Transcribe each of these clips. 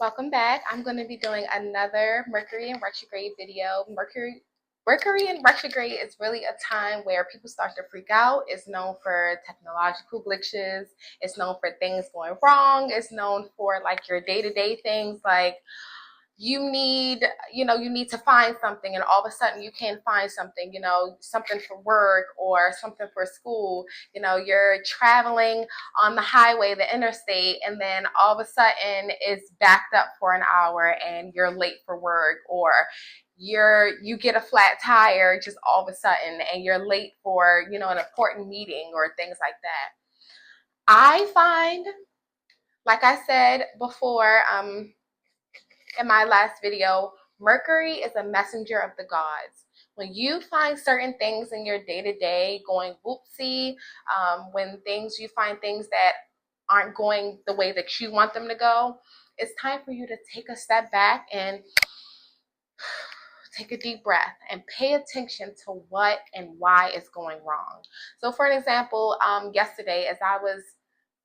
Welcome back. I'm going to be doing another Mercury and retrograde video. Mercury in retrograde is really a time where people start to freak out. It's known for technological glitches. It's known for things going wrong. It's known for like your day-to-day things like you need to find something and all of a sudden you can't find something, something for work or something for school. You're traveling on the highway, the interstate, and then all of a sudden it's backed up for an hour and you're late for work, or you get a flat tire just all of a sudden and you're late for, an important meeting or things like that. I find, like I said before, in my last video, Mercury is a messenger of the gods. When you find certain things in your day-to-day going whoopsie, when you find things that aren't going the way that you want them to go, it's time for you to take a step back and take a deep breath and pay attention to what and why is going wrong. So for an example, yesterday as I was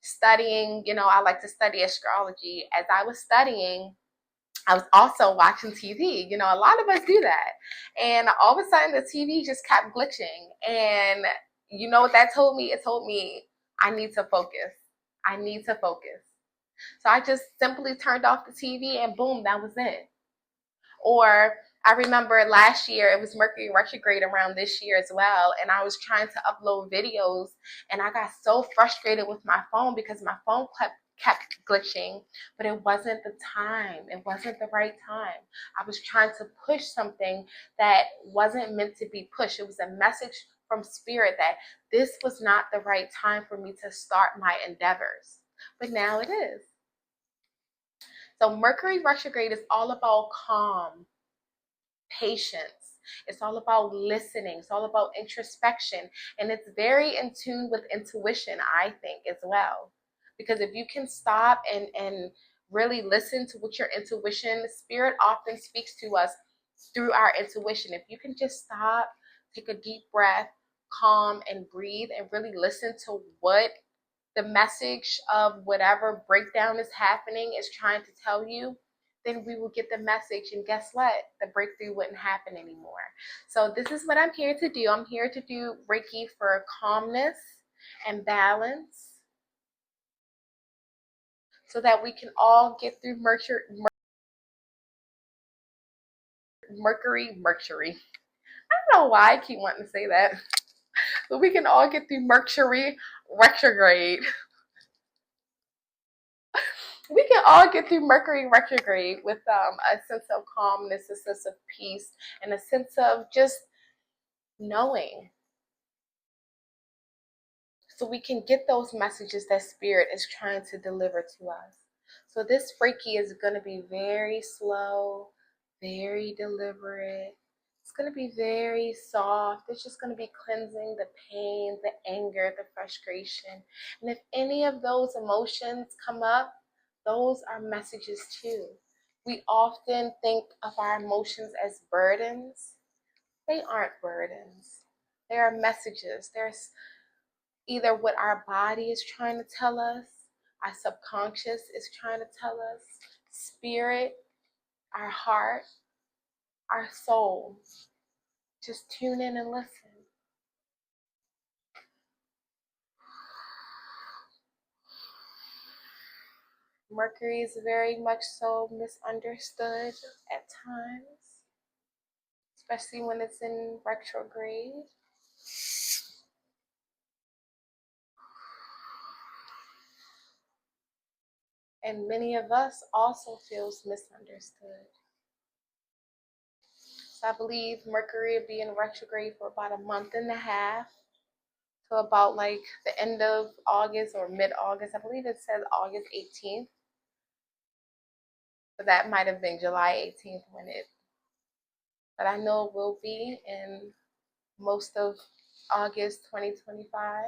studying, I like to study astrology. As I was studying, I was also watching TV. A lot of us do that. And all of a sudden the TV just kept glitching. And you know what that told me? It told me I need to focus. I need to focus. So I just simply turned off the TV and boom, that was it. Or I remember last year, it was Mercury retrograde around this year as well. And I was trying to upload videos and I got so frustrated with my phone because my phone kept glitching, but it wasn't the time. It wasn't the right time. I was trying to push something that wasn't meant to be pushed. It was a message from spirit that this was not the right time for me to start my endeavors. But now it is. So Mercury retrograde is all about calm, patience. It's all about listening. It's all about introspection. And it's very in tune with intuition, I think, as well. Because if you can stop and really listen to what your intuition, spirit often speaks to us through our intuition. If you can just stop, take a deep breath, calm, and breathe, and really listen to what the message of whatever breakdown is happening is trying to tell you, then we will get the message. And guess what? The breakthrough wouldn't happen anymore. So this is what I'm here to do. I'm here to do Reiki for calmness and balance so that we can all get through Mercury. I don't know why I keep wanting to say that. But we can all get through Mercury retrograde. We can all get through Mercury retrograde with a sense of calmness, a sense of peace, and a sense of just knowing. So we can get those messages that spirit is trying to deliver to us. So this Reiki is going to be very slow, very deliberate. It's going to be very soft. It's just going to be cleansing the pain, the anger, the frustration. And if any of those emotions come up, those are messages too. We often think of our emotions as burdens. They aren't burdens. They are messages. There's either what our body is trying to tell us, our subconscious is trying to tell us, spirit, our heart, our soul. Just tune in and listen. Mercury is very much so misunderstood at times, especially when it's in retrograde. And many of us also feels misunderstood. So I believe Mercury will be in retrograde for about a month and a half. So about like the end of August or mid-August. I believe it says August 18th. But that might have been July 18th but I know it will be in most of August 2025.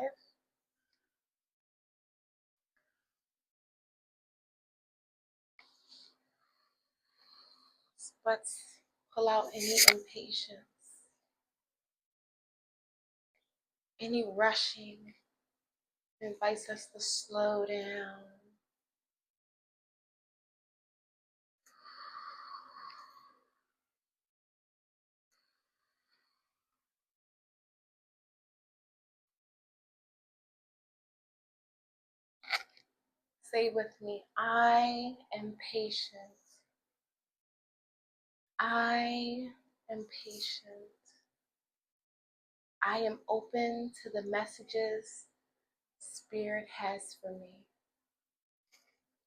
Let's pull out any impatience, any rushing. It invites us to slow down. Say with me, I am patient. I am patient. I am open to the messages Spirit has for me.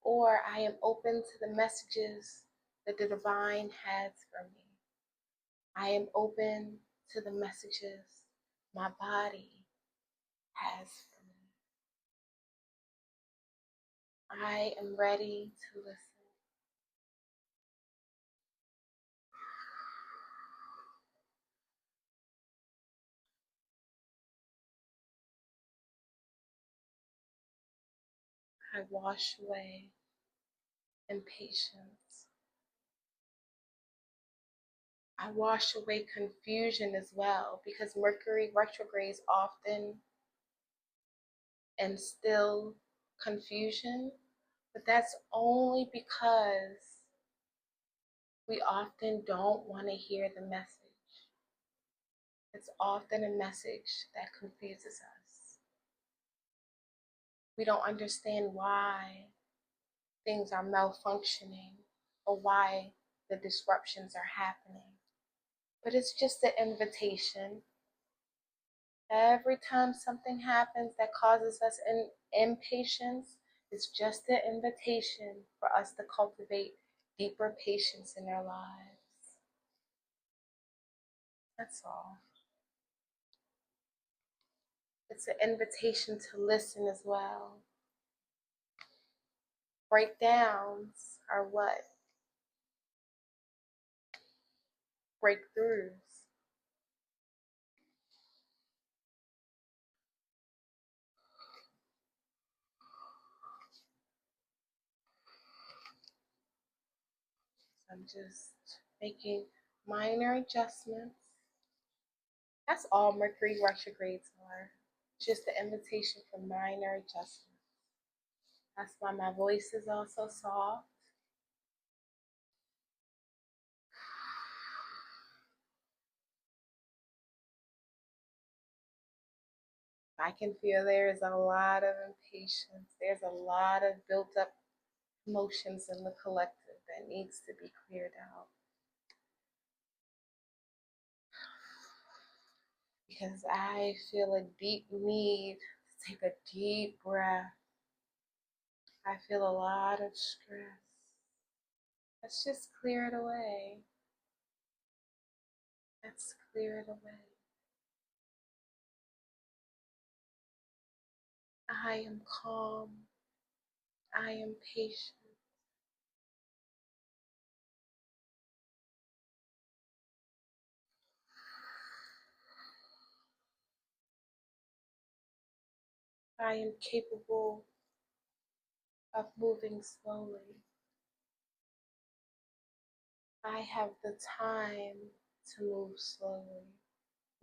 Or I am open to the messages that the divine has for me. I am open to the messages my body has for me. I am ready to listen. I wash away impatience. I wash away confusion as well, because Mercury retrogrades often instill confusion, but that's only because we often don't want to hear the message. It's often a message that confuses us. We don't understand why things are malfunctioning or why the disruptions are happening. But it's just an invitation. Every time something happens that causes us impatience, it's just an invitation for us to cultivate deeper patience in our lives. That's all. It's an invitation to listen as well. Breakdowns are what? Breakthroughs. So I'm just making minor adjustments. That's all Mercury retrogrades are. Just the invitation for minor adjustments. That's why my voice is also soft. I can feel there is a lot of impatience. There's a lot of built up emotions in the collective that needs to be cleared out. Because I feel a deep need to take a deep breath. I feel a lot of stress. Let's just clear it away. Let's clear it away. I am calm. I am patient. I am capable of moving slowly. I have the time to move slowly.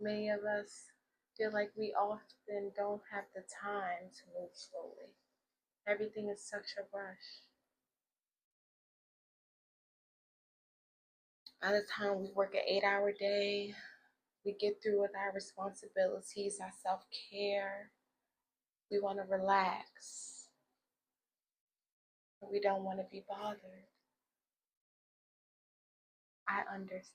Many of us feel like we often don't have the time to move slowly. Everything is such a rush. By the time we work an 8-hour day, we get through with our responsibilities, our self-care. We want to relax. But we don't want to be bothered. I understand.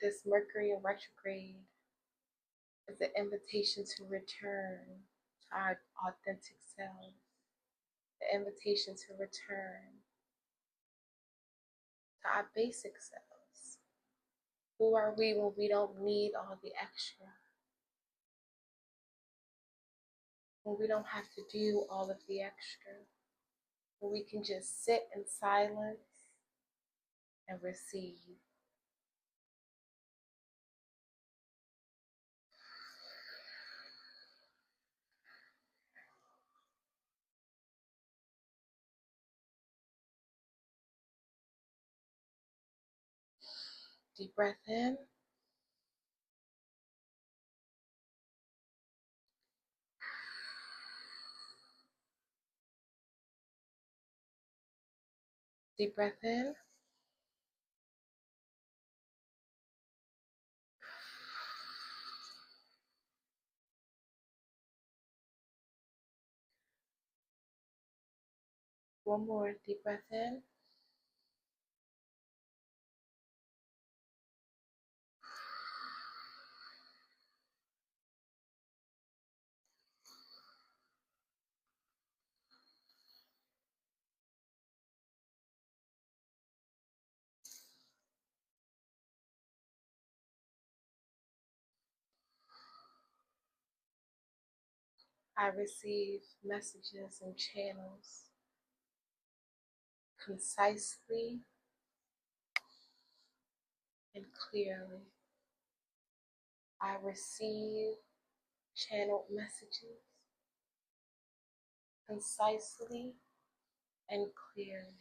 This Mercury in retrograde is an invitation to return to our authentic selves, the invitation to return to our basic selves. Who are we when we don't need all the extra? When we don't have to do all of the extra? When we can just sit in silence and receive? Deep breath in. Deep breath in. One more deep breath in. I receive messages and channels concisely and clearly. I receive channeled messages concisely and clearly.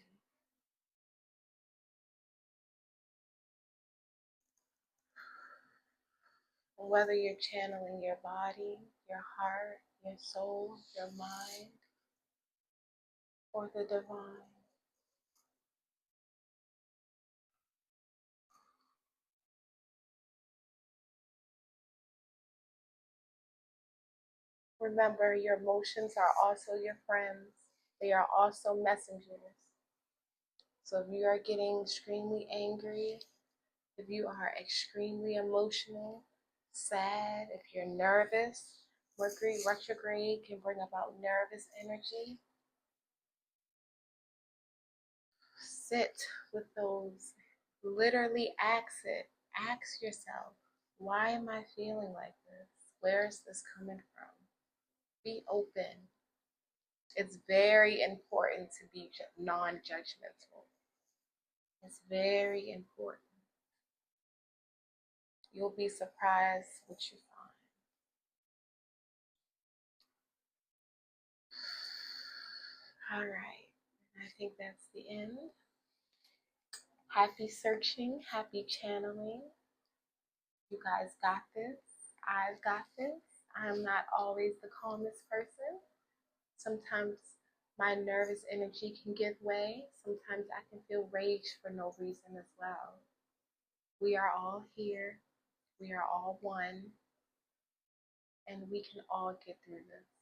Whether you're channeling your body, your heart, your soul, your mind, or the divine. Remember, your emotions are also your friends. They are also messengers. So if you are getting extremely angry, if you are extremely emotional, sad, if you're nervous, Mercury retrograde can bring about nervous energy. Sit with those. Literally ask yourself, why am I feeling like this? Where is this coming from? Be open. It's very important to be non-judgmental. It's very important. You'll be surprised what you find. All right, I think that's the end. Happy searching, happy channeling. You guys got this. I've got this. I'm not always the calmest person. Sometimes my nervous energy can give way. Sometimes I can feel rage for no reason as well. We are all here. We are all one. And we can all get through this.